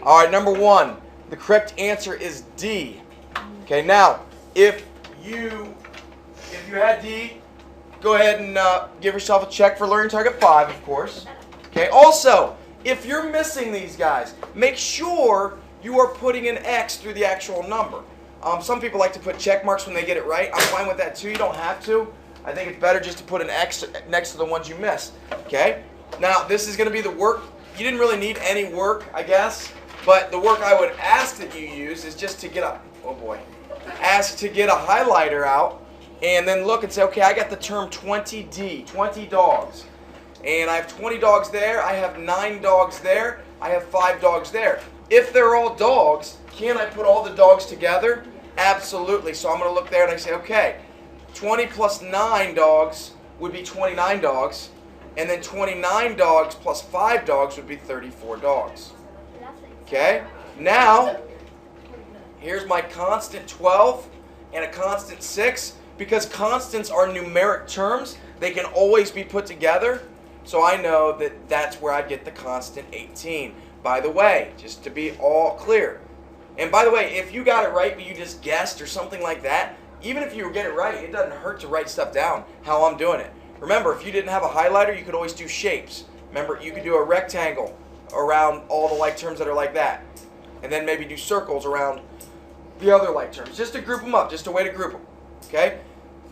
All right, number 1. The correct answer is D. Okay, now, if you had D, go ahead and give yourself a check for learning target 5, of course. Okay, also, if you're missing these guys, make sure you are putting an X through the actual number. Some people like to put check marks when they get it right. I'm fine with that too. You don't have to. I think it's better just to put an X next to the ones you missed. Okay? Now, this is going to be the work. You didn't really need any work, I guess. But the work I would ask that you use is just to get a, ask to get a highlighter out and then look and say, okay, I got the term 20D, 20 dogs. And I have 20 dogs there, I have 9 dogs there, I have 5 dogs there. If they're all dogs, can I put all the dogs together? Absolutely. So I'm going to look there and I say, okay, 20 plus 9 dogs would be 29 dogs. And then 29 dogs plus 5 dogs would be 34 dogs. Okay? Now, here's my constant 12 and a constant 6. Because constants are numeric terms, they can always be put together. So I know that that's where I get the constant 18. By the way, just to be all clear. And by the way, if you got it right but you just guessed or something like that, even if you get it right, it doesn't hurt to write stuff down how I'm doing it. Remember, if you didn't have a highlighter, you could always do shapes. Remember, you could do a rectangle around all the like terms that are like that. And then maybe do circles around the other like terms. Just to group them up, just a way to group them. Okay?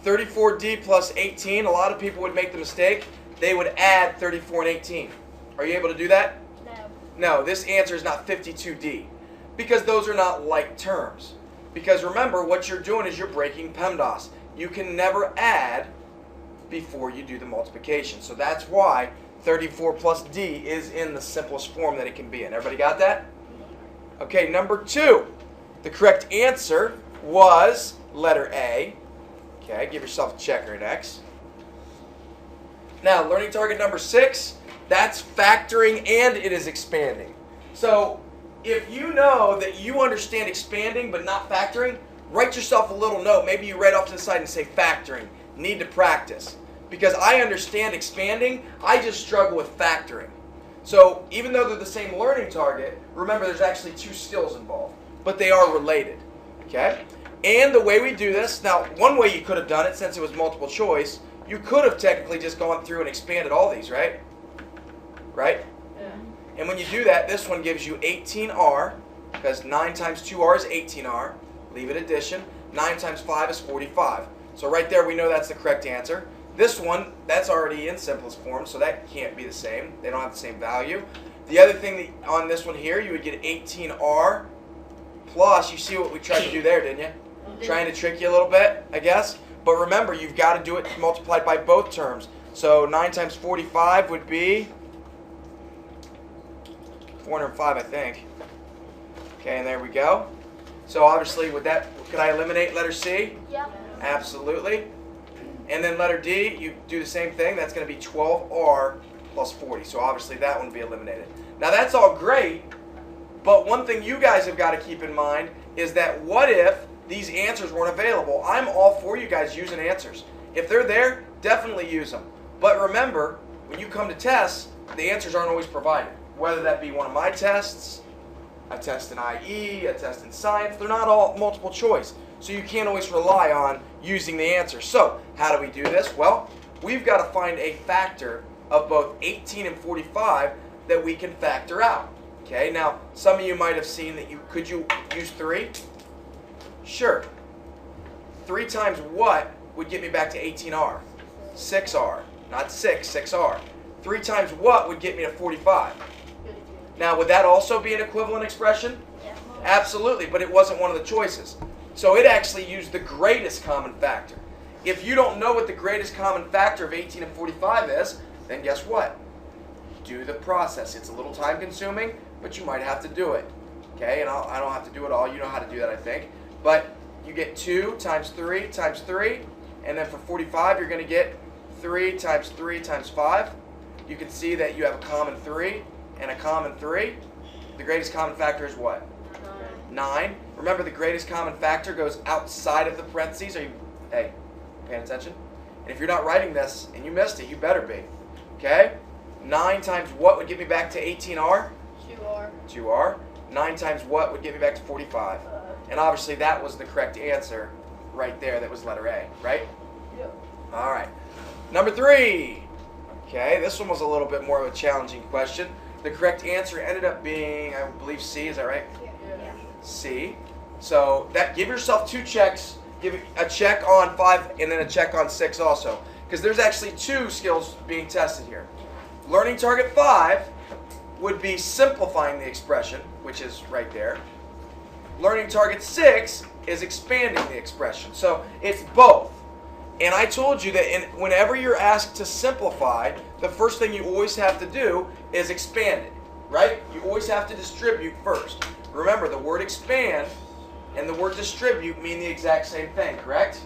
34D plus 18, a lot of people would make the mistake. They would add 34 and 18. Are you able to do that? No. No, this answer is not 52D. Because those are not like terms. Because remember, what you're doing is you're breaking PEMDAS. You can never add before you do the multiplication. So that's why 34 plus D is in the simplest form that it can be in. Everybody got that? Okay, number 2. The correct answer was letter A. Okay, give yourself a check or an X. Now, learning target number 6, that's factoring and it is expanding. So, if you know that you understand expanding but not factoring, write yourself a little note. Maybe you write off to the side and say factoring. Need to practice. Because I understand expanding, I just struggle with factoring. So, even though they're the same learning target, remember there's actually 2 skills involved. But they are related. Okay? And the way we do this, now one way you could have done it since it was multiple choice, you could have technically just gone through and expanded all these, right? Right? Yeah. And when you do that, this one gives you 18R, because 9 times 2R is 18R. Leave it addition. 9 times 5 is 45. So right there we know that's the correct answer. This one, that's already in simplest form, so that can't be the same. They don't have the same value. The other thing that on this one here, you would get 18R plus, you see what we tried to do there, didn't you? Trying to trick you a little bit, I guess. But remember, you've got to do it multiplied by both terms. So 9 times 45 would be 405, I think. Okay, and there we go. So obviously, with that, could I eliminate letter C? Yeah. Absolutely. And then letter D, you do the same thing. That's going to be 12R plus 40. So obviously, that one would be eliminated. Now, that's all great. But one thing you guys have got to keep in mind is that what if these answers weren't available? I'm all for you guys using answers. If they're there, definitely use them. But remember, when you come to tests, the answers aren't always provided. Whether that be one of my tests, a test in IE, a test in science, they're not all multiple choice. So you can't always rely on using the answers. So how do we do this? Well, we've got to find a factor of both 18 and 45 that we can factor out. Okay, now some of you might have seen that could you use 3? Sure. 3 times what would get me back to 18R? 6R. Not 6, 6R. 3 times what would get me to 45? Now, would that also be an equivalent expression? Yeah. Absolutely, but it wasn't one of the choices. So it actually used the greatest common factor. If you don't know what the greatest common factor of 18 and 45 is, then guess what? Do the process. It's a little time consuming, but you might have to do it. Okay, and I don't have to do it all. You know how to do that, I think. But you get 2 times 3 times 3, and then for 45 you're going to get 3 times 3 times 5. You can see that you have a common 3 and a common 3. The greatest common factor is what? 9. Remember, the greatest common factor goes outside of the parentheses. Are you, hey, paying attention? And if you're not writing this and you missed it, you better be. Okay? 9 times what would get me back to 18R? 2R. 2R. 9 times what would get me back to 45? And obviously that was the correct answer right there. That was letter A, right? Yep. All right. Number 3. Okay, this one was a little bit more of a challenging question. The correct answer ended up being, I believe, C. Is that right? Yeah. C. So give yourself 2 checks. Give a check on 5 and then a check on 6 also. Because there's actually 2 skills being tested here. Learning target 5 would be simplifying the expression, which is right there. Learning target 6 is expanding the expression. So it's both. And I told you that whenever you're asked to simplify, the first thing you always have to do is expand it, right? You always have to distribute first. Remember, the word expand and the word distribute mean the exact same thing, correct?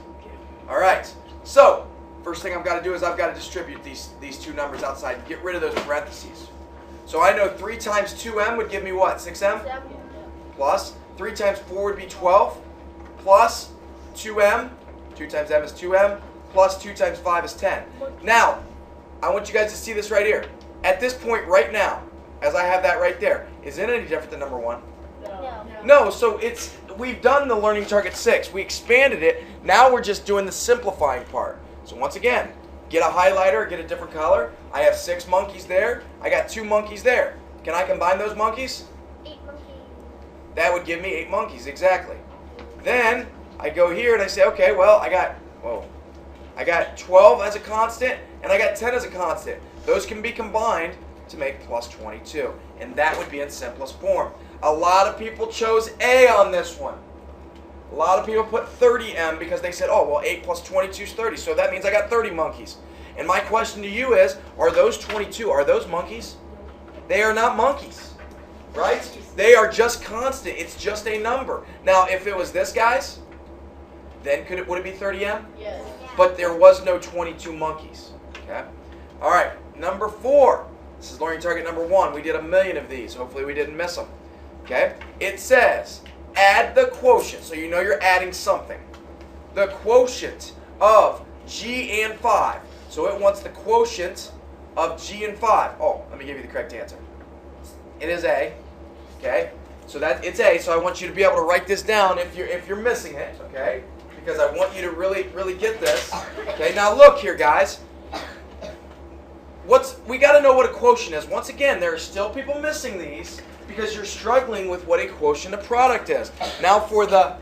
All right. So first thing I've got to do is I've got to distribute these 2 numbers outside and get rid of those parentheses. So I know 3 times 2m would give me what? 6m? Plus 3 times 4 would be 12. Plus 2m. 2 times m is 2m. Plus 2 times 5 is 10. Now, I want you guys to see this right here. At this point right now, as I have that right there, is it any different than number 1? No, so we've done the learning target 6. We expanded it. Now we're just doing the simplifying part. So once again, get a highlighter, get a different color. I have 6 monkeys there. I got 2 monkeys there. Can I combine those monkeys? 8 monkeys. That would give me 8 monkeys, exactly. Then I go here and I say, okay, well, I got 12 as a constant and I got 10 as a constant. Those can be combined to make plus 22. And that would be in simplest form. A lot of people chose A on this one. A lot of people put 30m because they said, oh, well, 8 plus 22 is 30. So that means I got 30 monkeys. And my question to you is, are those 22, are those monkeys? They are not monkeys, right? They are just constant. It's just a number. Now, if it was this, guys, then would it be 30m? Yes. But there was no 22 monkeys. Okay. All right. Number 4. This is learning target number 1. We did a million of these. Hopefully we didn't miss them. Okay. It says add the quotient. So you know you're adding something. The quotient of g and 5. So it wants the quotient of g and 5. Oh, let me give you the correct answer. It is A. Okay. So it's A. So I want you to be able to write this down if you're missing it. Okay. Because I want you to really get this. Okay, now look here, guys. We got to know what a quotient is. Once again, there are still people missing these because you're struggling with what a quotient of product is. Now for the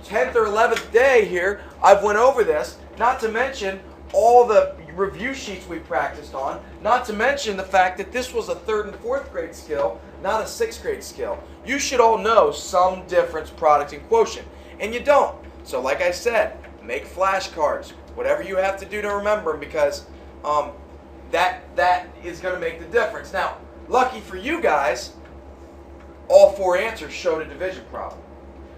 10th or 11th day here, I've went over this, not to mention all the review sheets we practiced on, not to mention the fact that this was a 3rd and 4th grade skill, not a 6th grade skill. You should all know some difference product and quotient. And you don't. So like I said, make flashcards. Whatever you have to do to remember them because that is going to make the difference. Now, lucky for you guys, all 4 answers showed a division problem.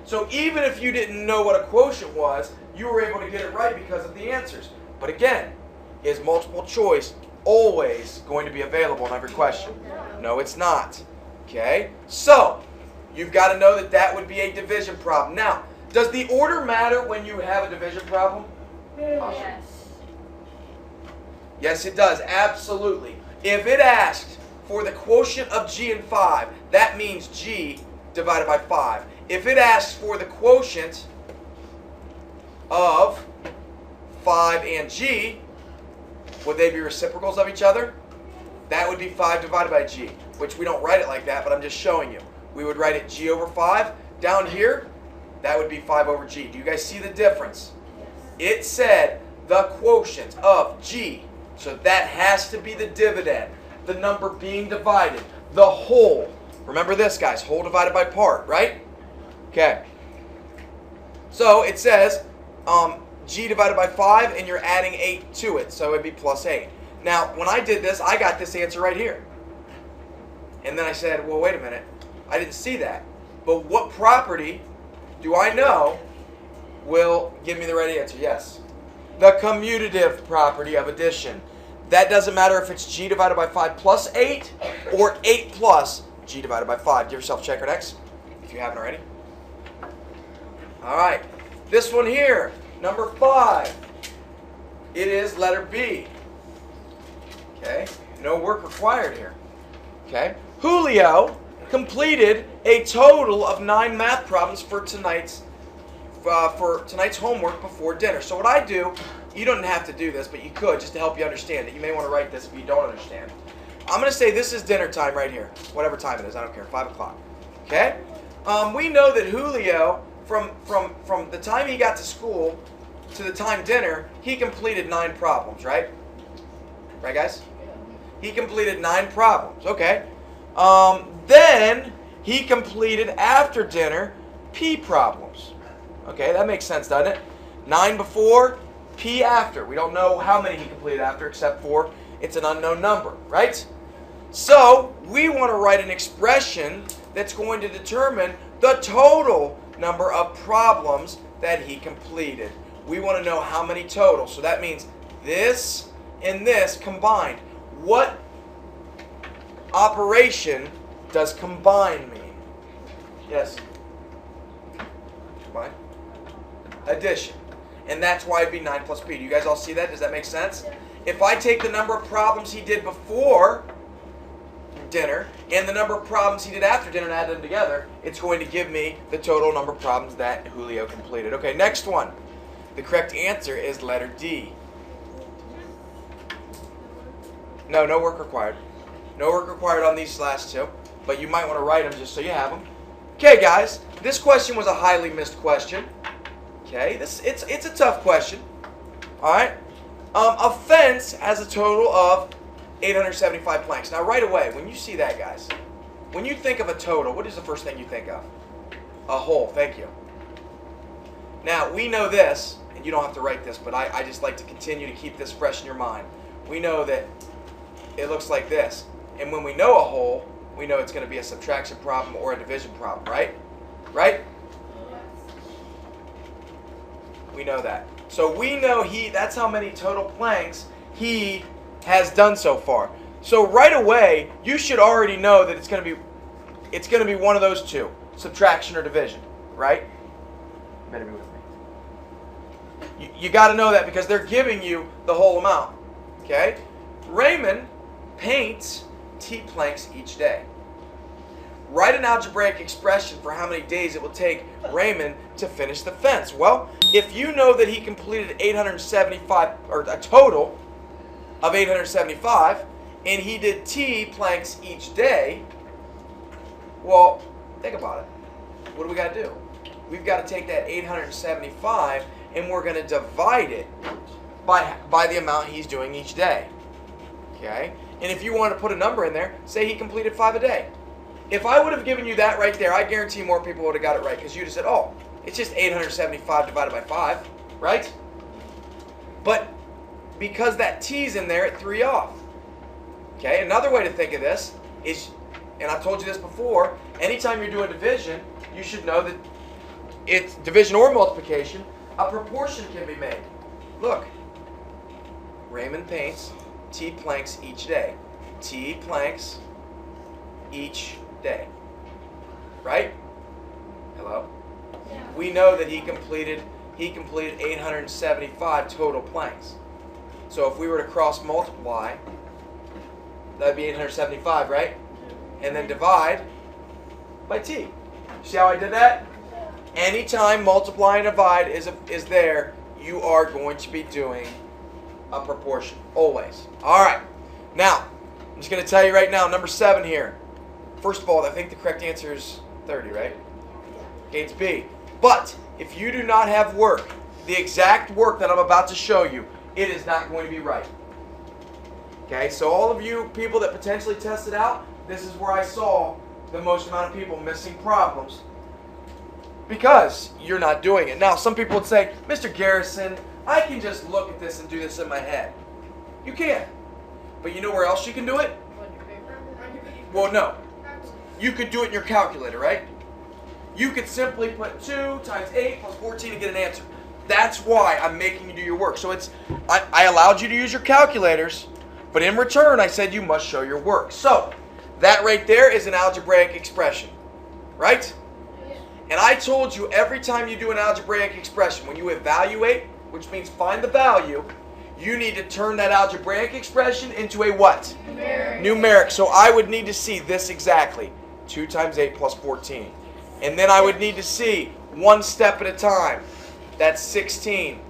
So even if you didn't know what a quotient was, you were able to get it right because of the answers. But again, is multiple choice always going to be available in every question? No, it's not. Okay? So, you've got to know that would be a division problem. Now, does the order matter when you have a division problem? Yes. Yes, it does. Absolutely. If it asked for the quotient of g and 5, that means g divided by 5. If it asks for the quotient of 5 and g, would they be reciprocals of each other? That would be 5 divided by g, which we don't write it like that, but I'm just showing you. We would write it g over 5. Down here, that would be 5 over g. Do you guys see the difference? It said the quotient of g. So that has to be the dividend. The number being divided. The whole. Remember this, guys. Whole divided by part, right? Okay. So it says g divided by 5, and you're adding 8 to it. So it would be plus 8. Now, when I did this, I got this answer right here. And then I said, well, wait a minute. I didn't see that. But what property do I know will give me the right answer? Yes. The commutative property of addition. That doesn't matter if it's g divided by 5 plus 8 or 8 plus g divided by 5. Give yourself checkered X if you haven't already. All right. This one here, number 5. It is letter B. Okay. No work required here. Okay. Julio completed a total of 9 math problems for tonight's homework before dinner. So what I do, you don't have to do this, but you could just to help you understand it. You may want to write this if you don't understand. I'm going to say this is dinner time right here, whatever time it is. I don't care, 5 o'clock. Okay? We know that Julio, from the time he got to school to the time dinner, he completed 9 problems, right? Right, guys? He completed 9 problems. Okay. Then he completed after dinner P problems. Okay, that makes sense, doesn't it? 9 before, P after. We don't know how many he completed after, except for it's an unknown number, right? So we want to write an expression that's going to determine the total number of problems that he completed. We want to know how many total. So that means this and this combined. What operation does combine mean? Yes? Combine? Addition. And that's why it'd be 9 plus P. Do you guys all see that? Does that make sense? If I take the number of problems he did before dinner and the number of problems he did after dinner and add them together, it's going to give me the total number of problems that Julio completed. Okay, next one. The correct answer is letter D. No work required. No work required on these last 2, but you might want to write them just so you have them. Okay, guys, this question was a highly missed question. Okay, it's a tough question. All right, a fence has a total of 875 planks. Now, right away, when you see that, guys, when you think of a total, what is the first thing you think of? A whole. Thank you. Now, we know this, and you don't have to write this, but I just like to continue to keep this fresh in your mind. We know that it looks like this. And when we know a whole, we know it's going to be a subtraction problem or a division problem, right? Right? We know that. So we know that's how many total planks he has done so far. So right away, you should already know that it's going to be one of those two, subtraction or division, right? You better be with me. You got to know that because they're giving you the whole amount. Okay? Raymond paints T planks each day. Write an algebraic expression for how many days it will take Raymond to finish the fence. Well, if you know that he completed 875, or a total of 875, and he did T planks each day, well, think about it. What do we got to do? We've got to take that 875 and we're going to divide it by the amount he's doing each day. Okay? And if you want to put a number in there, say he completed 5 a day. If I would have given you that right there, I guarantee more people would have got it right because you'd have said, oh, it's just 875 divided by 5, right? But because that T's in there, it threw you off. Okay, another way to think of this is, and I've told you this before, anytime you're doing division, you should know that it's division or multiplication, a proportion can be made. Look, Raymond paints T planks each day. T planks each day. Right? Hello? Yeah. We know that he completed 875 total planks. So if we were to cross multiply, that'd be 875, right? And then divide by T. See how I did that? Anytime multiply and divide is there, you are going to be doing a proportion. Always. All right. Now, I'm just going to tell you right now, number 7 here. First of all, I think the correct answer is 30, right? Okay, it's B. But if you do not have work, the exact work that I'm about to show you, it is not going to be right. Okay, so all of you people that potentially tested out, this is where I saw the most amount of people missing problems because you're not doing it. Now, some people would say, Mr. Garrison, I can just look at this and do this in my head. You can. But you know where else you can do it? Well, no. You could do it in your calculator, right? You could simply put 2 times 8 plus 14 to get an answer. That's why I'm making you do your work. So I allowed you to use your calculators, but in return I said you must show your work. So that right there is an algebraic expression, right? And I told you every time you do an algebraic expression, when you evaluate, which means find the value, you need to turn that algebraic expression into a what? Numeric. So I would need to see this exactly. 2 times 8 plus 14. And then I would need to see one step at a time. That's 16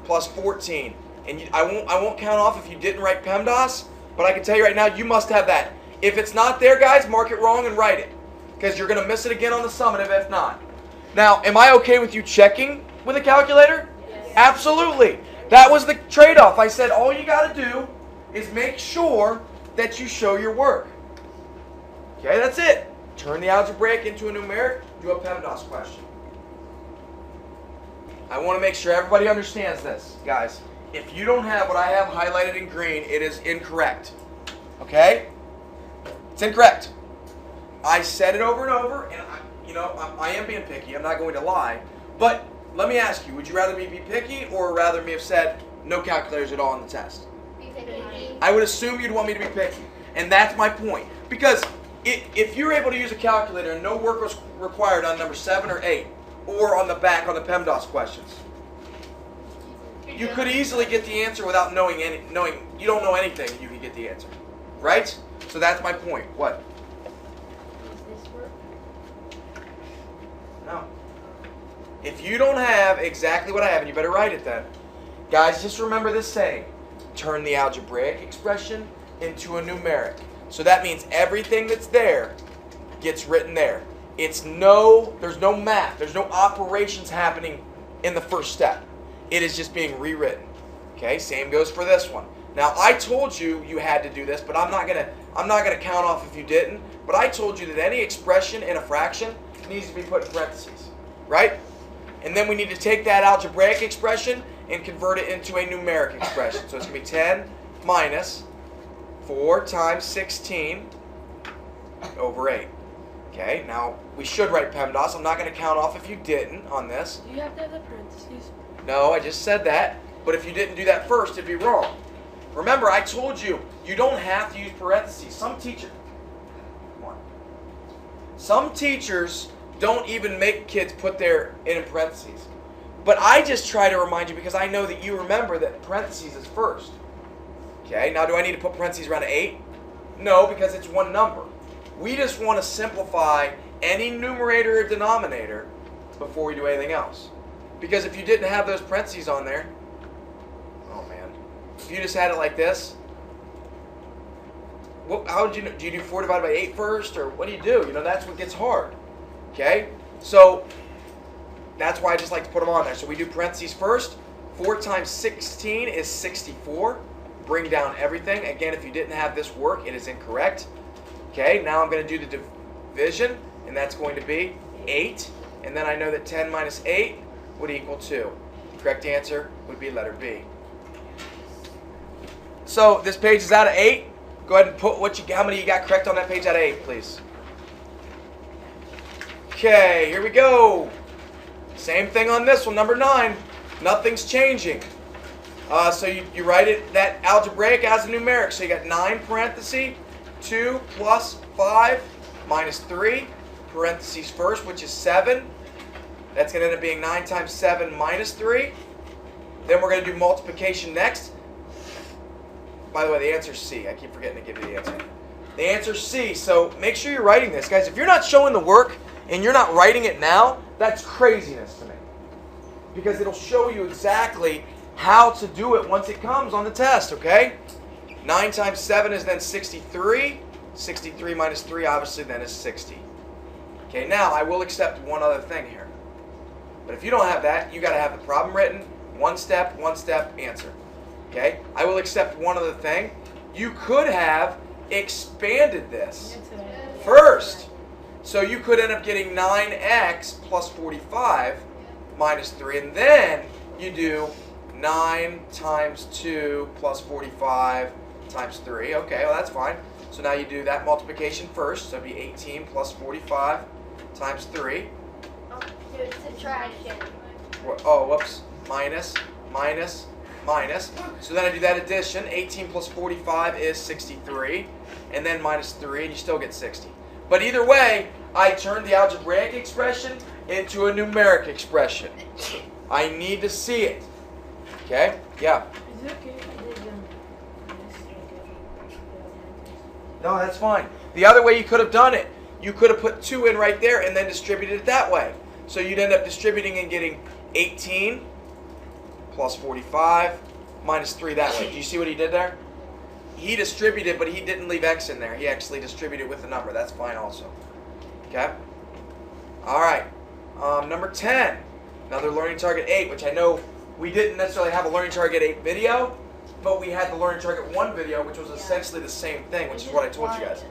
plus 14. And I won't count off if you didn't write PEMDAS, but I can tell you right now, you must have that. If it's not there, guys, mark it wrong and write it, because you're going to miss it again on the summative if not. Now, am I okay with you checking with a calculator? Yes. Absolutely. That was the trade-off. I said all you got to do is make sure that you show your work. Okay, that's it. Turn the algebraic into a numeric, do a PEMDAS question. I want to make sure everybody understands this, guys. If you don't have what I have highlighted in green, it is incorrect. Okay? It's incorrect. I said it over and over, and I am being picky. I'm not going to lie. But let me ask you, would you rather me be picky or rather me have said no calculators at all on the test? Be picky. I would assume you'd want me to be picky. And that's my point. Because if you're able to use a calculator and no work was required on number 7 or 8, or on the back on the PEMDAS questions, you could easily get the answer without knowing you don't know anything, you can get the answer. Right? So that's my point. What? Does this work? No. If you don't have exactly what I have, and you better write it then. Guys, just remember this saying. Turn the algebraic expression into a numeric. So that means everything that's there gets written there. There's no math. There's no operations happening in the first step. It is just being rewritten. Okay, same goes for this one. Now I told you had to do this, but I'm not gonna count off if you didn't. But I told you that any expression in a fraction needs to be put in parentheses, right? And then we need to take that algebraic expression and convert it into a numeric expression. So it's gonna be 10 minus 4 times 16 over 8. Okay, now we should write PEMDAS. I'm not going to count off if you didn't on this. Do you have to have the parentheses? No, I just said that. But if you didn't do that first, it'd be wrong. Remember, I told you, you don't have to use parentheses. Some teachers don't even make kids put their in parentheses. But I just try to remind you because I know that you remember that parentheses is first. Okay, now do I need to put parentheses around 8? No, because it's one number. We just want to simplify any numerator or denominator before we do anything else. Because if you didn't have those parentheses on there, oh man, if you just had it like this, how would you do? You do 4 divided by 8 first, or what do? That's what gets hard. Okay, so that's why I just like to put them on there. So we do parentheses first. 4 times 16 is 64. Bring down everything. Again, if you didn't have this work, it is incorrect. Okay, now I'm going to do the division, and that's going to be 8. And then I know that 10 minus 8 would equal 2. The correct answer would be letter B. So this page is out of 8. Go ahead and put how many you got correct on that page out of 8, please. Okay, here we go. Same thing on this one, number 9. Nothing's changing. So you write it, that algebraic as a numeric. So you got 9 parentheses, 2 plus 5 minus 3, parentheses first, which is 7. That's going to end up being 9 times 7 minus 3. Then we're going to do multiplication next. By the way, the answer is C. I keep forgetting to give you the answer. The answer is C. So make sure you're writing this. Guys, if you're not showing the work and you're not writing it now, that's craziness to me. Because it'll show you exactly how to do it once it comes on the test, okay? 9 times 7 is then 63. 63 minus 3 obviously then is 60. Okay, now I will accept one other thing here. But if you don't have that, you got to have the problem written, one step, answer. Okay? I will accept one other thing. You could have expanded this first. So you could end up getting 9x plus 45 minus 3. And then you do 9 times 2 plus 45 times 3. Okay, well that's fine. So now you do that multiplication first. So it'd be 18 plus 45 times 3. Do subtraction. Oh, whoops. Minus. So then I do that addition. 18 plus 45 is 63. And then minus 3, and you still get 60. But either way, I turned the algebraic expression into a numeric expression. I need to see it. Okay? Yeah. Is it okay if I did this? No, that's fine. The other way you could have done it, you could have put 2 in right there and then distributed it that way. So you'd end up distributing and getting 18 plus 45 minus 3 that way. Do you see what he did there? He distributed, but he didn't leave x in there. He actually distributed with a number. That's fine also. Okay? All right. Number 10. Another learning target 8, which I know we didn't necessarily have a learning target 8 video, but we had the learning target 1 video, which was essentially the same thing, which is what I told you guys.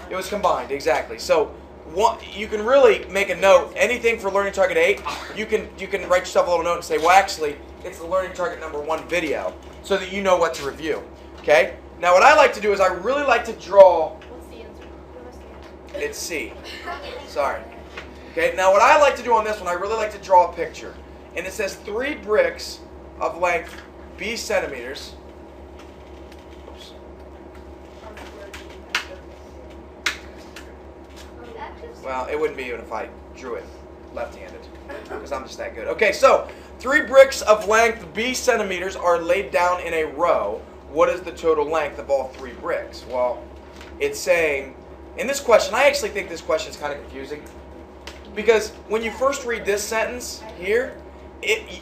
It was combined, exactly. So you can really make a note. Anything for learning target 8, you can write yourself a little note and say, well, actually, it's the learning target number 1 video, so that you know what to review. Okay? Now, what I like to do is I really like to draw. What's the answer? What's the answer? It's C. Sorry. Okay, now what I like to do on this one, I really like to draw a picture. And it says 3 bricks of length B centimeters. Oops. Well, it wouldn't be even if I drew it left-handed, because I'm just that good. Okay, so 3 bricks of length B centimeters are laid down in a row. What is the total length of all 3 bricks? Well, it's saying, in this question, I actually think this question is kind of confusing. Because when you first read this sentence here,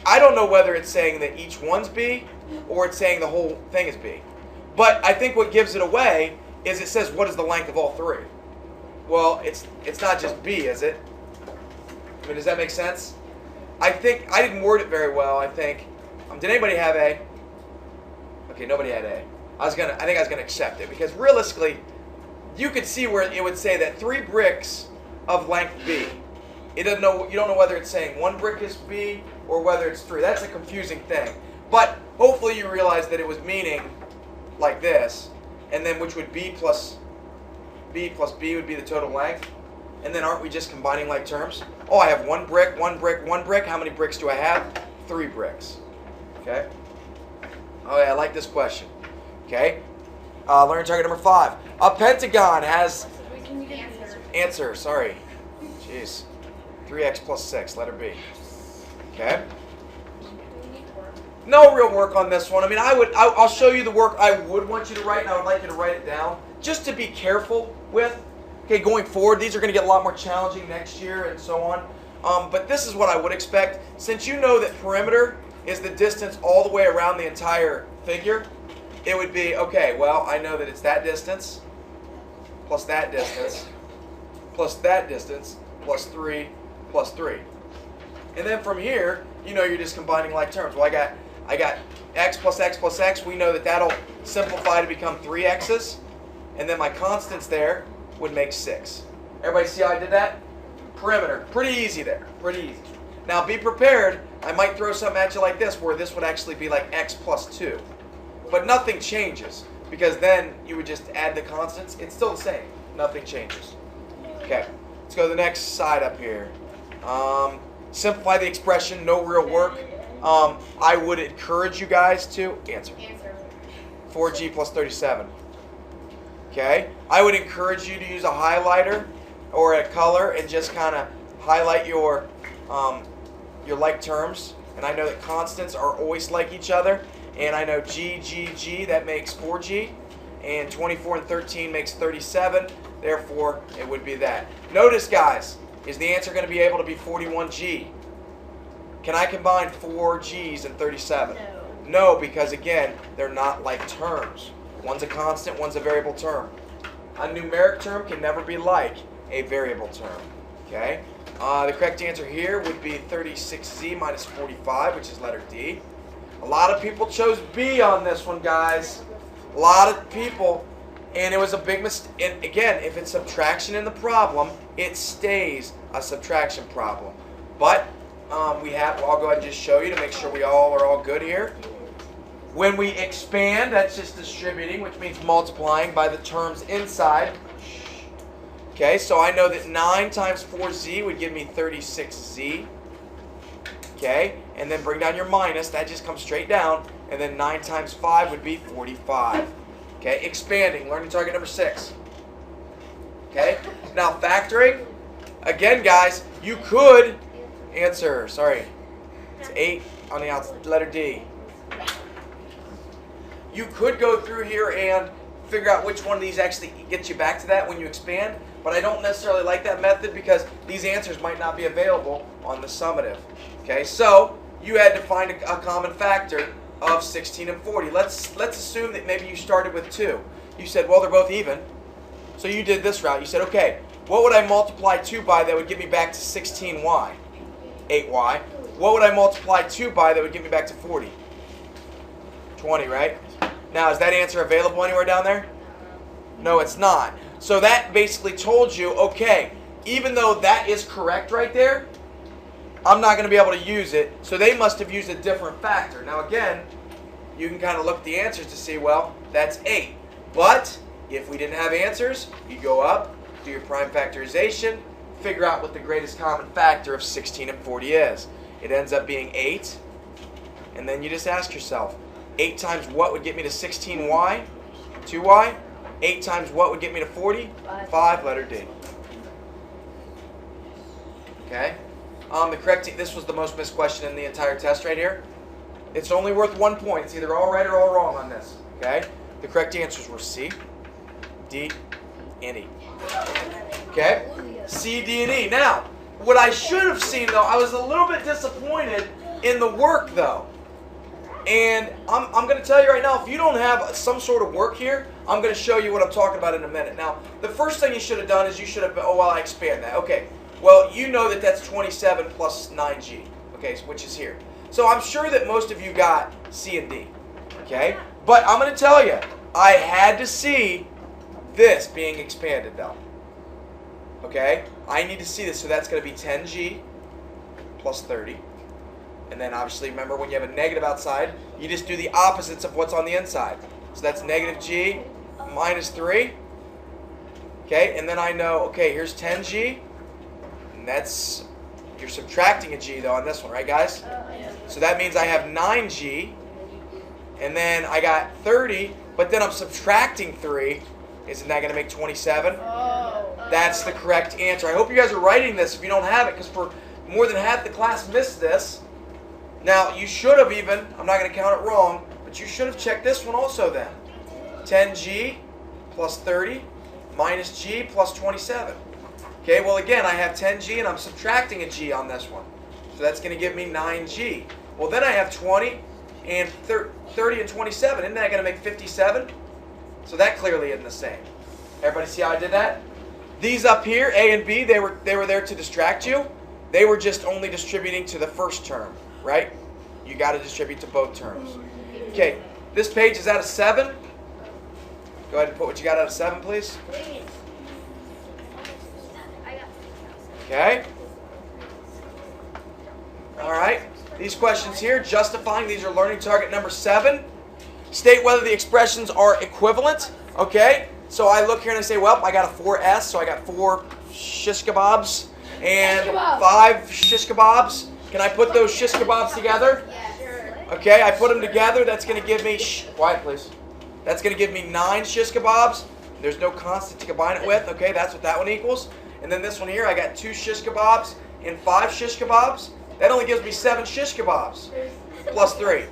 I don't know whether it's saying that each one's B or it's saying the whole thing is B. But I think what gives it away is it says, what is the length of all 3? Well, it's not just B, is it? I mean, does that make sense? I think I didn't word it very well. I think. Did anybody have A? Okay, nobody had A. I think I was gonna accept it because realistically, you could see where it would say that 3 bricks of length B. You don't know whether it's saying 1 brick is B or whether it's 3. That's a confusing thing. But hopefully you realize that it was meaning like this, and then which would B plus B would be the total length. And then aren't we just combining like terms? Oh, I have 1 brick, 1 brick, 1 brick. How many bricks do I have? 3 bricks. Okay. Oh yeah, I like this question. Okay. Learning target number 5. A pentagon has Wait, can you get the answer? answer. Sorry. Jeez. 3x plus 6, letter B. Okay. No real work on this one. I mean, I'll show you the work I would want you to write, and I would like you to write it down, just to be careful with. Okay, going forward, these are going to get a lot more challenging next year and so on. But this is what I would expect. Since you know that perimeter is the distance all the way around the entire figure, it would be, okay, well, I know that it's that distance, plus that distance, plus that distance, plus 3, plus 3. And then from here, you know you're just combining like terms. Well, I got x plus x plus x. We know that that'll simplify to become 3 x's. And then my constants there would make 6. Everybody see how I did that? Perimeter. Pretty easy there. Pretty easy. Now be prepared. I might throw something at you like this, where this would actually be like x plus 2. But nothing changes, because then you would just add the constants. It's still the same. Nothing changes. Okay. Let's go to the next side up here. Simplify the expression. No real work. I would encourage you guys to answer. 4g plus 37. Okay? I would encourage you to use a highlighter or a color and just kind of highlight your like terms. And I know that constants are always like each other. And I know G, that makes 4g. And 24 and 13 makes 37. Therefore, it would be that. Notice, guys, is the answer going to be able to be 41g? Can I combine 4g's and 37? No, because again, they're not like terms. One's a constant, one's a variable term. A numeric term can never be like a variable term. Okay? The correct answer here would be 36z minus 45, which is letter D. A lot of people chose B on this one, guys. A lot of people, and it was a big mistake. And again, if it's subtraction in the problem, it stays a subtraction problem. But I'll go ahead and just show you to make sure we all are all good here. When we expand, that's just distributing, which means multiplying by the terms inside. Okay, so I know that 9 times 4z would give me 36z. Okay, and then bring down your minus. That just comes straight down. And then 9 times 5 would be 45. Okay, expanding. Learning target number 6. Okay, now factoring. Again, guys, you could answer. Sorry, it's 8 on the outside, letter D. You could go through here and figure out which one of these actually gets you back to that when you expand. but I don't necessarily like that method because these answers might not be available on the summative. Okay, so you had to find a common factor of 16 and 40. Let's assume that maybe you started with 2. You said, well, they're both even. So you did this route. You said, okay, what would I multiply 2 by that would get me back to 16y? 8y. What would I multiply 2 by that would get me back to 40? 20, right? Now, is that answer available anywhere down there? No, it's not. So that basically told you, okay, even though that is correct right there, I'm not going to be able to use it, so they must have used a different factor. Now again, you can kind of look at the answers to see, well, that's 8. But if we didn't have answers, you go up, do your prime factorization, figure out what the greatest common factor of 16 and 40 is. It ends up being 8, and then you just ask yourself, 8 times what would get me to 16y? 2y? 8 times what would get me to 40? 5, letter D. Okay? The correct, this was the most missed question in the entire test right here. It's only worth 1 point. It's either all right or all wrong on this. Okay? The correct answers were C, D, and E. Okay? C, D, and E. Now, what I should have seen, though, I was a little bit disappointed in the work, though. And I'm going to tell you right now, if you don't have some sort of work here, I'm going to show you what I'm talking about in a minute. Now, the first thing you should have done is you should have, oh, well, I expand that. Okay. Well, you know that that's 27 plus 9g, okay, which is here. So I'm sure that most of you got C and D, okay? But I'm going to tell you, I had to see this being expanded, though, okay? I need to see this, so that's going to be 10g plus 30. And then obviously, remember, when you have a negative outside, you just do the opposites of what's on the inside. So that's negative g minus 3, okay? And then I know, okay, here's 10g. And that's, you're subtracting a g though on this one, right guys? So that means I have 9g, and then I got 30, but then I'm subtracting 3. Isn't that going to make 27? That's the correct answer. I hope you guys are writing this if you don't have it, because for more than half the class missed this. Now, you should have even, I'm not going to count it wrong, but you should have checked this one also then. 10g plus 30 minus g plus 27. Okay, well again, I have 10g and I'm subtracting a g on this one. So that's going to give me 9g. Well, then I have 20 and 30 and 27. Isn't that going to make 57? So that clearly isn't the same. Everybody see how I did that? These up here, A and B, they were there to distract you. They were just only distributing to the first term, right? You got to distribute to both terms. Okay, this page is out of 7. Go ahead and put what you got out of 7, please. Okay. All right. These questions here, justifying, these are learning target number 7. State whether the expressions are equivalent. Okay. So I look here and I say, well, I got a 4S, so I got 4 shish kebabs and 5 shish kebabs. Can I put those shish kebabs together? Okay, I put them together. That's going to give me, quiet please. That's going to give me 9 shish kebabs. There's no constant to combine it with. Okay, that's what that one equals. And then this one here, I got 2 shish kebabs and 5 shish kebabs. That only gives me 7 shish kebabs plus 3.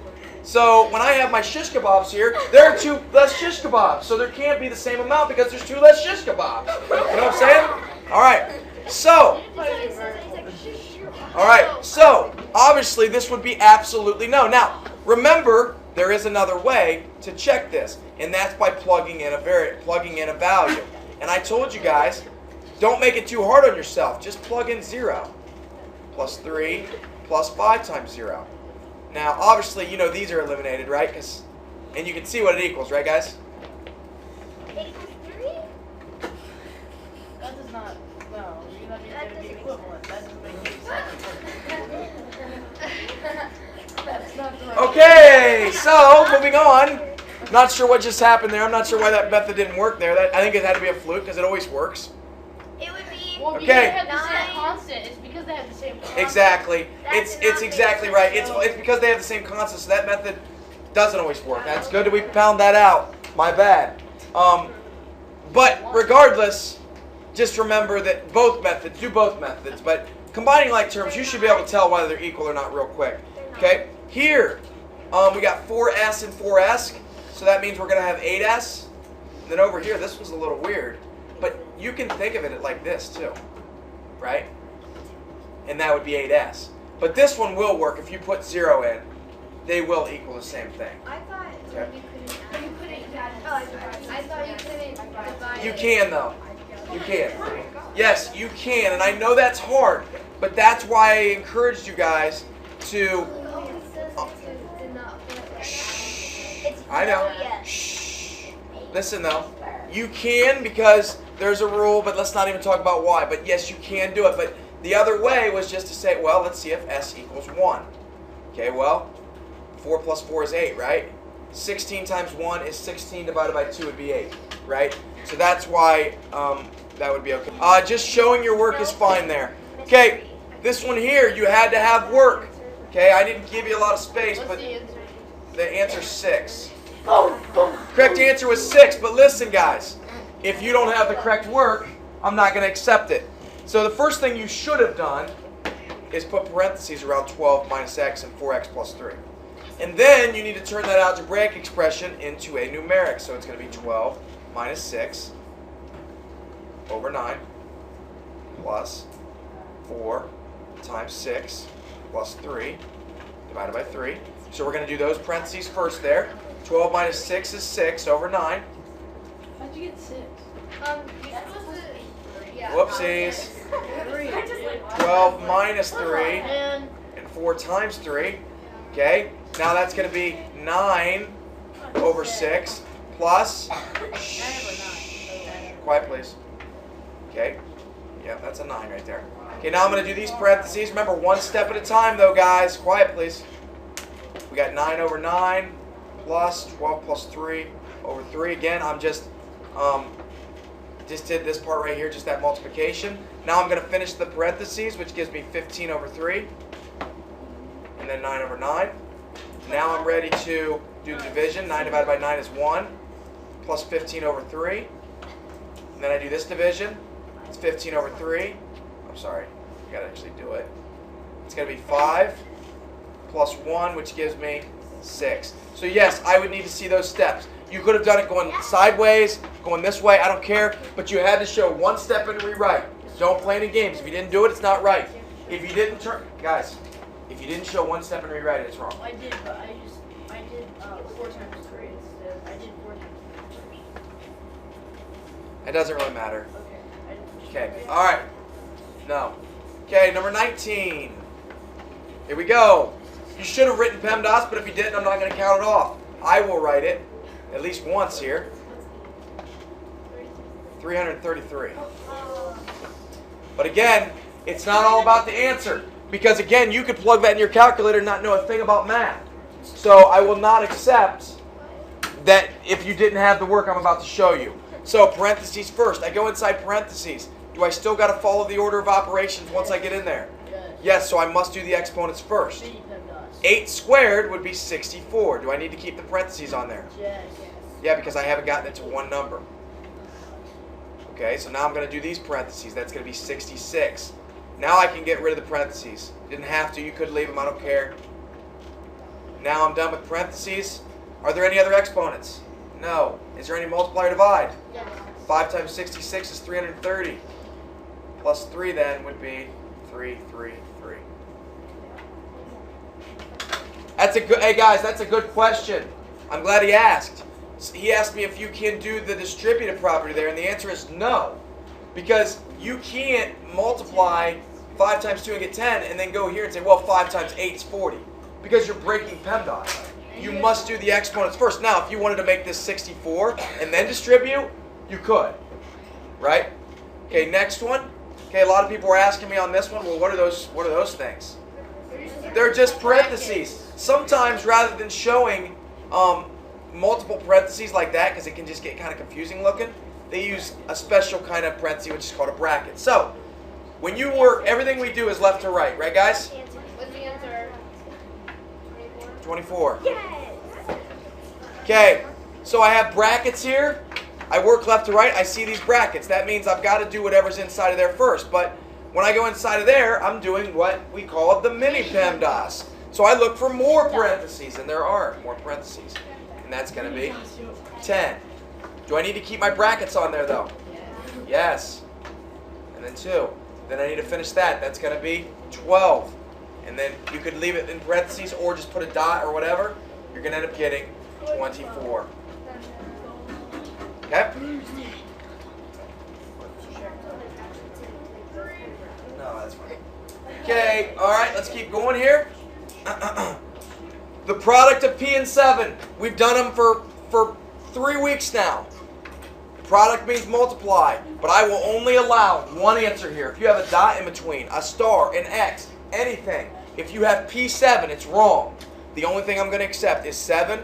So when I have my shish kebabs here, there are 2 less shish kebabs. So there can't be the same amount because there's 2 less shish kebabs. You know what I'm saying? All right. So obviously this would be absolutely no. Now, remember, there is another way to check this, and that's by plugging in a value. And I told you guys, don't make it too hard on yourself. Just plug in 0 plus 3 plus 5 times 0. Now, obviously, you know these are eliminated, right? And you can see what it equals, right, guys? It equals 3? That does not, no, you're not going to be equivalent. That doesn't make any sense. That's not the right. Okay, so moving on. Not sure what just happened there. I'm not sure why that method didn't work there. I think it had to be a fluke because it always works. It would be Well, because Okay. they have the same constant. It's because they have the same constant. Exactly. That's It's not exactly based right. on- It's because they have the same constant, so that method doesn't always work. That's good that we found that out. My bad. But regardless, just remember that do both methods. But combining like terms, you should be able to tell whether they're equal or not real quick. Okay? Here, we got 4S and 4S, so that means we're going to have 8S. And then over here, this was a little weird. But you can think of it like this too, right? And that would be 8s. But this one will work if you put 0 in. They will equal the same thing. I thought Okay. you couldn't add. Oh, I thought you couldn't divide. You can though. You can. Yes, you can. And I know that's hard, but that's why I encouraged you guys to. I know. Shh. Listen though. You can because there's a rule, but let's not even talk about why. But yes, you can do it. But the other way was just to say, well, let's see if s equals 1. Okay, well, 4 plus 4 is 8, right? 16 times 1 is 16 divided by 2 would be 8, right? So that's why that would be okay. Just showing your work is fine there. Okay, this one here, you had to have work. Okay, I didn't give you a lot of space, What's but the answer? the answer's 6. Correct answer was 6, but listen, guys. If you don't have the correct work, I'm not going to accept it. So the first thing you should have done is put parentheses around 12 minus x and 4x plus 3. And then you need to turn that algebraic expression into a numeric. So it's going to be 12 minus 6 over 9 plus 4 times 6 plus 3 divided by 3. So we're going to do those parentheses first there. 12 minus 6 is 6 over 9. How'd you get 6? You're supposed to. Yeah. Whoopsies. 3. 12 minus 3 And and 4 times 3. Okay, now that's going to be 9 over 6 plus. Quiet, please. Okay, yeah, that's a 9 right there. Okay, now I'm going to do these parentheses. Remember, one step at a time, though, guys. Quiet, please. We got 9 over 9 plus 12 plus 3 over 3. Again, I'm just did this part right here, just that multiplication. Now I'm going to finish the parentheses, which gives me 15 over 3. And then 9 over 9. Now I'm ready to do the division. 9 divided by 9 is 1. Plus 15 over 3. And then I do this division. It's 15 over 3. I'm sorry. I got to actually do it. It's going to be 5 plus 1, which gives me 6. So yes, I would need to see those steps. You could have done it going sideways, going this way, I don't care, but you had to show one step and rewrite. Don't play any games. If you didn't do it, it's not right. If you didn't guys, if you didn't show one step and rewrite it, it's wrong. I did, but I did 4 times 3 instead. I did 4 times 3. It doesn't really matter. Okay. Okay, all right. No. Okay, number 19. Here we go. You should have written PEMDAS, but if you didn't, I'm not going to count it off. I will write it at least once here. 333. But again, it's not all about the answer. Because again, you could plug that in your calculator and not know a thing about math. So I will not accept that if you didn't have the work I'm about to show you. So parentheses first. I go inside parentheses. Do I still got to follow the order of operations once I get in there? Yes, so I must do the exponents first. 8 squared would be 64. Do I need to keep the parentheses on there? Yes. Yeah, because I haven't gotten it to one number. Okay, so now I'm going to do these parentheses. That's going to be 66. Now I can get rid of the parentheses. Didn't have to. You could leave them. I don't care. Now I'm done with parentheses. Are there any other exponents? No. Is there any multiply or divide? Yes. 5 times 66 is 330. Plus 3 then would be 333. That's a good. Hey guys, that's a good question. I'm glad he asked. He asked me if you can do the distributive property there, and the answer is no, because you can't multiply 5 times 2 and get 10, and then go here and say, well, 5 times 8 is 40, because you're breaking PEMDAS. You must do the exponents first. Now, if you wanted to make this 64 and then distribute, you could, right? Okay, next one. Okay, a lot of people were asking me on this one. Well, what are those things? They're just parentheses. Sometimes, rather than showing multiple parentheses like that, because it can just get kind of confusing looking, they use a special kind of parenthesis, which is called a bracket. So, when you work, everything we do is left to right, right, guys? What's the answer? 24. Yes. Okay, so I have brackets here. I work left to right. I see these brackets. That means I've got to do whatever's inside of there first. But when I go inside of there, I'm doing what we call the mini PEMDAS. So I look for more parentheses, and there are more parentheses. And that's going to be 10. Do I need to keep my brackets on there, though? Yes. And then 2. Then I need to finish that. That's going to be 12. And then you could leave it in parentheses or just put a dot or whatever. You're going to end up getting 24. Okay? No, that's fine. Okay, all right, let's keep going here. The product of P and 7. We've done them for 3 weeks now. Product means multiply, but I will only allow one answer here. If you have a dot in between, a star, an X, anything, if you have P7, it's wrong. The only thing I'm going to accept is 7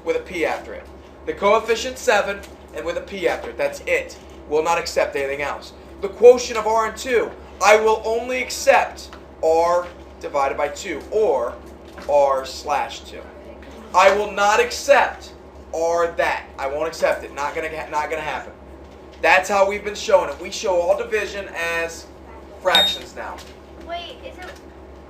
with a P after it. The coefficient 7 and with a P after it. That's it. Will not accept anything else. The quotient of R and 2. I will only accept R divided by 2 or R/2. I will not accept R that. I won't accept it. Not gonna happen. That's how we've been showing it. We show all division as fractions now. Wait, is it?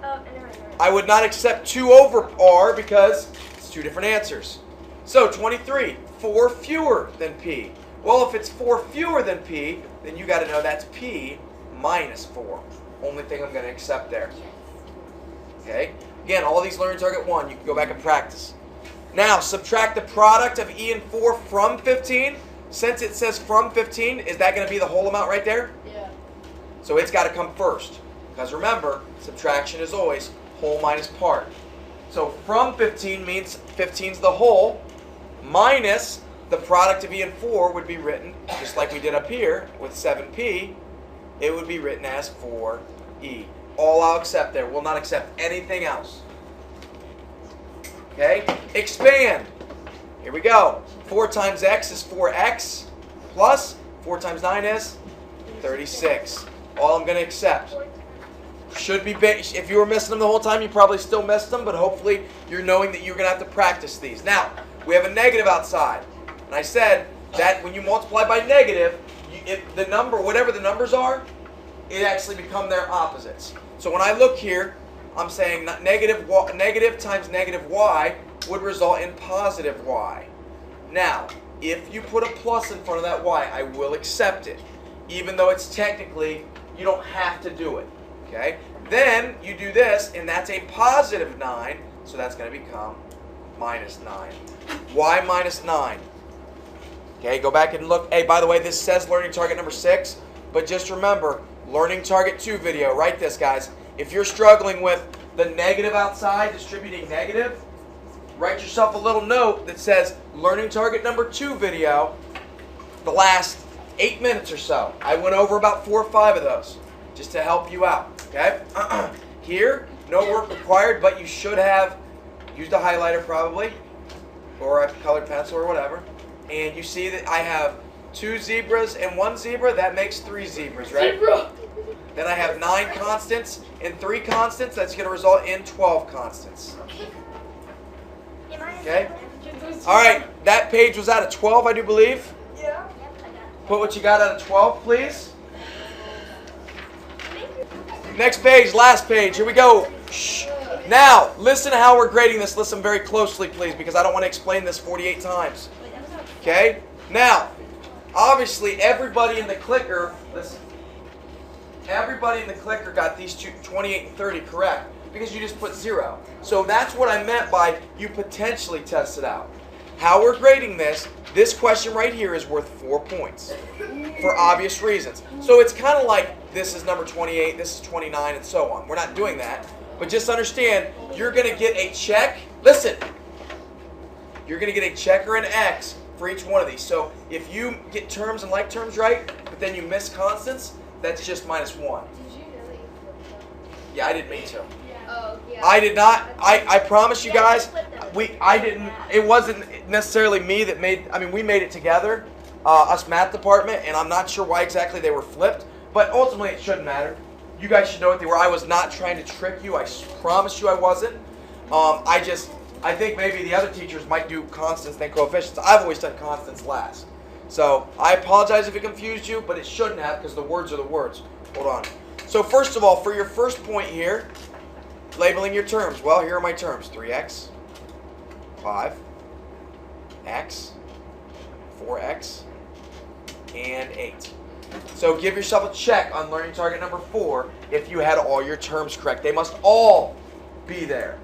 Oh, never mind. I would not accept 2 over R because it's 2 different answers. So 23, 4 fewer than P. Well, if it's 4 fewer than P, then you got to know that's P minus 4. Only thing I'm going to accept there. Okay? Again, all these learning target 1. You can go back and practice. Now, subtract the product of E and 4 from 15. Since it says from 15, is that going to be the whole amount right there? Yeah. So it's got to come first. Because remember, subtraction is always whole minus part. So from 15 means 15 is the whole, minus the product of E and 4 would be written, just like we did up here with 7P, it would be written as 4E. All I'll accept there. Will not accept anything else. Okay? Expand. Here we go. 4 times X is 4X plus 4 times 9 is 36. All I'm going to accept. Should be if you were missing them the whole time, you probably still missed them, but hopefully you're knowing that you're going to have to practice these. Now, we have a negative outside. And I said that when you multiply by negative, the number, whatever the numbers are, it actually become their opposites. So when I look here, I'm saying negative times negative y would result in positive y. Now, if you put a plus in front of that y, I will accept it. Even though it's technically, you don't have to do it. Okay? Then you do this, and that's a positive 9, so that's going to become minus 9. Y minus 9. Okay, go back and look. Hey, by the way, this says learning target number 6, but just remember, learning target 2 video. Write this, guys. If you're struggling with the negative outside, distributing negative, write yourself a little note that says learning target number 2 video, the last 8 minutes or so. I went over about 4 or 5 of those just to help you out. Okay? Here, no work required, but you should have used a highlighter probably, or a colored pencil or whatever. And you see that I have 2 zebras and 1 zebra. That makes 3 zebras, right? Zebra. Then I have 9 constants and 3 constants. That's going to result in 12 constants. Okay? All right. That page was out of 12, I do believe. Yeah. Put what you got out of 12, please. Next page, last page. Here we go. Shh. Now, listen to how we're grading this. Listen very closely, please, because I don't want to explain this 48 times. Okay? Now, obviously, everybody in the clicker, listen. Everybody in the clicker got these 28 and 30 correct because you just put 0. So that's what I meant by you potentially test it out. How we're grading this question right here is worth 4 points for obvious reasons. So it's kind of like this is number 28, this is 29, and so on. We're not doing that. But just understand, you're going to get a check. Listen. You're going to get a check or an X for each one of these. So if you get terms and like terms right, but then you miss constants, that's just -1. Did you really? Yeah, I didn't mean to. Oh, yeah. I did not. I promise you guys, I didn't. It wasn't necessarily me that made. I mean, we made it together, us math department, and I'm not sure why exactly they were flipped. But ultimately, it shouldn't matter. You guys should know what they were. I was not trying to trick you. I promise you, I wasn't. I think maybe the other teachers might do constants then coefficients. I've always done constants last. So I apologize if it confused you, but it shouldn't have because the words are the words. Hold on. So first of all, for your first point here, labeling your terms. Well, here are my terms. 3x, 5x, 4x, and 8. So give yourself a check on learning target number 4 if you had all your terms correct. They must all be there.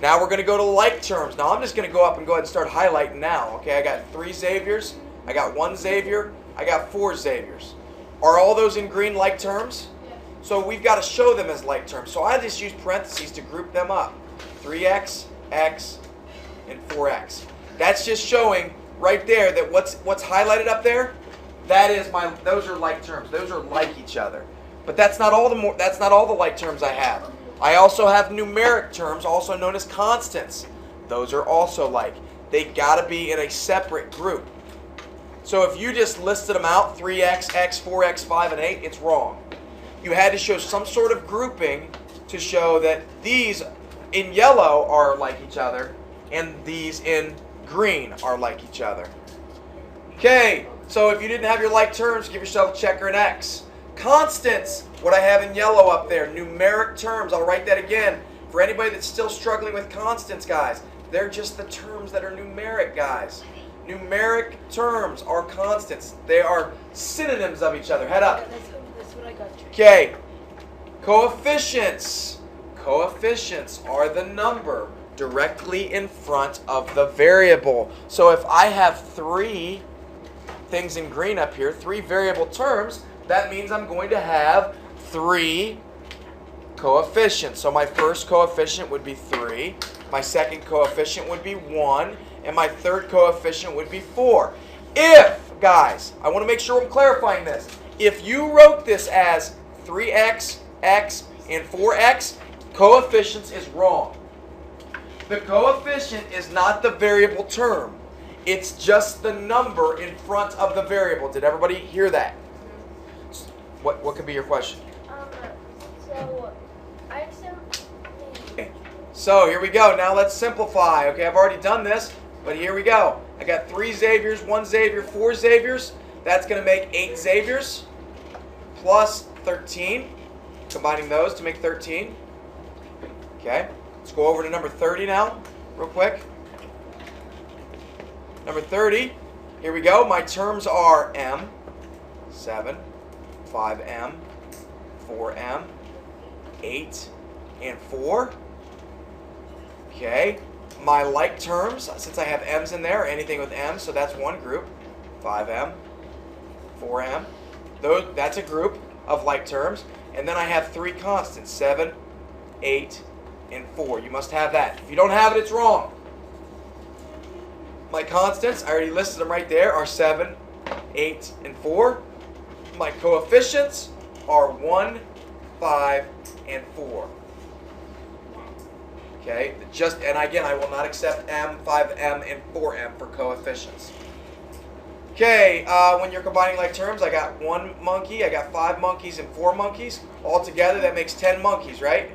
Now we're going to go to like terms. Now I'm just going to go up and go ahead and start highlighting now. Okay, I got 3 Xaviers, I got 1 Xavier, I got 4 Xaviers. Are all those in green like terms? Yeah. So we've got to show them as like terms. So I just use parentheses to group them up. 3x, x, and 4x. That's just showing right there that what's highlighted up there, those are like terms. Those are like each other. But that's not all the like terms I have. I also have numeric terms, also known as constants. Those are also like. They got to be in a separate group. So if you just listed them out, 3x, x, 4x, 5, and 8, it's wrong. You had to show some sort of grouping to show that these in yellow are like each other and these in green are like each other. Okay, so if you didn't have your like terms, give yourself a check or an X. Constants, what I have in yellow up there, numeric terms. I'll write that again. For anybody that's still struggling with constants, guys, they're just the terms that are numeric, guys. Numeric terms are constants. They are synonyms of each other. Head up. That's what I got. Okay, coefficients. Coefficients are the number directly in front of the variable. So if I have 3 things in green up here, 3 variable terms, that means I'm going to have 3 coefficients. So my first coefficient would be 3, my second coefficient would be 1, and my third coefficient would be 4. If, guys, I want to make sure I'm clarifying this, if you wrote this as 3x, x, and 4x, coefficients is wrong. The coefficient is not the variable term. It's just the number in front of the variable. Did everybody hear that? What could be your question? So I accidentally. Okay. So here we go. Now let's simplify. Okay, I've already done this, but here we go. I got 3 Xaviers, 1 Xavier, 4 Xaviers. That's going to make 8 Xaviers plus 13. Combining those to make 13. Okay. Let's go over to number 30 now, real quick. Number 30. Here we go. My terms are M, 7, 5M, 4M, 8, and 4. Okay. My like terms, since I have M's in there, anything with M, so that's one group. 5M, 4M. That's a group of like terms. And then I have 3 constants, 7, 8, and 4. You must have that. If you don't have it, it's wrong. My constants, I already listed them right there, are 7, 8, and 4. My coefficients are 1, 5, and 4. Okay, and again, I will not accept M, 5M, and 4M for coefficients. Okay, when you're combining like terms, I got 1 monkey, I got 5 monkeys, and 4 monkeys. All together, that makes 10 monkeys, right?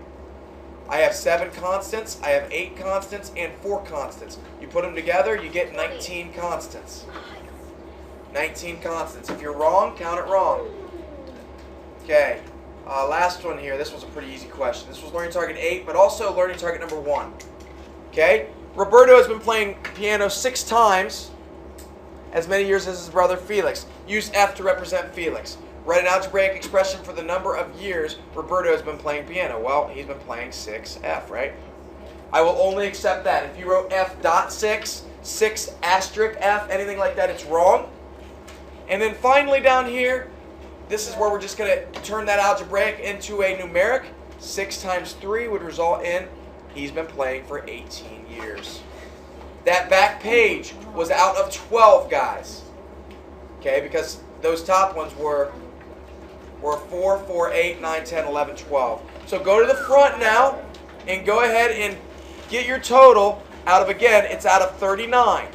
I have 7 constants, I have 8 constants, and 4 constants. You put them together, you get 19 constants. 19 constants. If you're wrong, count it wrong. Okay, last one here. This was a pretty easy question. This was learning target 8, but also learning target number 1. Okay, Roberto has been playing piano 6 times, as many years as his brother Felix. Use F to represent Felix. Write an algebraic expression for the number of years Roberto has been playing piano. Well, he's been playing 6F, right? I will only accept that. If you wrote F dot 6, 6 asterisk F, anything like that, it's wrong. And then finally down here, this is where we're just going to turn that algebraic into a numeric. 6 times 3 would result in he's been playing for 18 years. That back page was out of 12, guys. Okay, because those top ones were 4, 4, 8, 9, 10, 11, 12. So go to the front now and go ahead and get your total out of, again, it's out of 39.